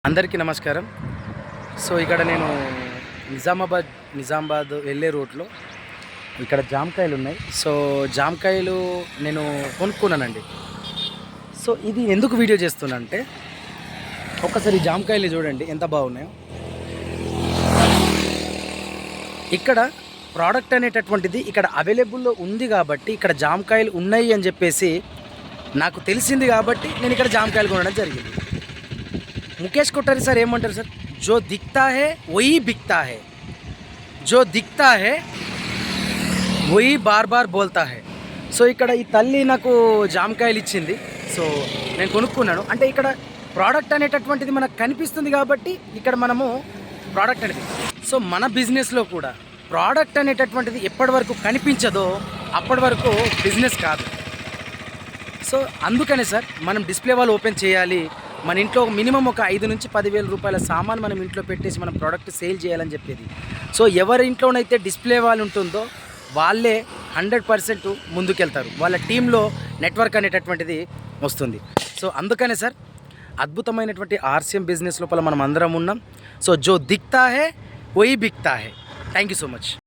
అందరికీ నమస్కారం. సో ఇక్కడ నేను నిజామాబాద్ వెళ్ళే రూట్లో ఇక్కడ జామకాయలు ఉన్నాయి. సో జామకాయలు నేను కొనుక్కున్నానండి. సో ఇది ఎందుకు వీడియో చేస్తున్నానంటే ఒక్కసారి జామకాయలు చూడండి ఎంత బాగున్నాయో. ఇక్కడ ప్రోడక్ట్ అనేటటువంటిది ఇక్కడ అవైలబుల్లో ఉంది కాబట్టి ఇక్కడ జామకాయలు ఉన్నాయి అని చెప్పేసి నాకు తెలిసింది కాబట్టి నేను ఇక్కడ జామకాయలు కొనడం జరిగింది. मुकेश कोठारी सर ఏమంటారు సార్, जो दिखता है वही बिकता है, जो दिखता है वही बार बार बोलता है. సో ఇక్కడ ఈ తల్లి నాకు జామకాయలు ఇచ్చింది. సో నేను కొనుక్కున్నాను. అంటే ఇక్కడ ప్రోడక్ట్ అనేటటువంటిది మనకు కనిపిస్తుంది కాబట్టి ఇక్కడ మనము ప్రోడక్ట్ అనేది. సో మన బిజినెస్లో కూడా ప్రోడక్ట్ అనేటటువంటిది ఎప్పటి వరకు కనిపించదో అప్పటి వరకు బిజినెస్ కాదు. సో అందుకనే సార్ మనం డిస్ప్లే వాల్ ఓపెన్ చేయాలి. మన ఇంట్లో మినిమం ఒక 5 నుంచి 10,000 రూపాయల సామాన్ మనం ఇంట్లో పెట్టేసి మనం ప్రోడక్ట్ సేల్ చేయాలని చెప్పేది. సో ఎవరి ఇంట్లోనైతే డిస్ప్లే వాల్ ఉంటుందో వాళ్ళే 100% ముందుకెళ్తారు. వాళ్ళ టీంలో నెట్వర్క్ అనేటటువంటిది వస్తుంది. సో అందుకనే సార్ అద్భుతమైనటువంటి ఆర్సిఎం బిజినెస్ లోపల మనం అందరం ఉన్నాం. సో జో దిక్తా హే వహీ బిక్తా హే. Thank you so much.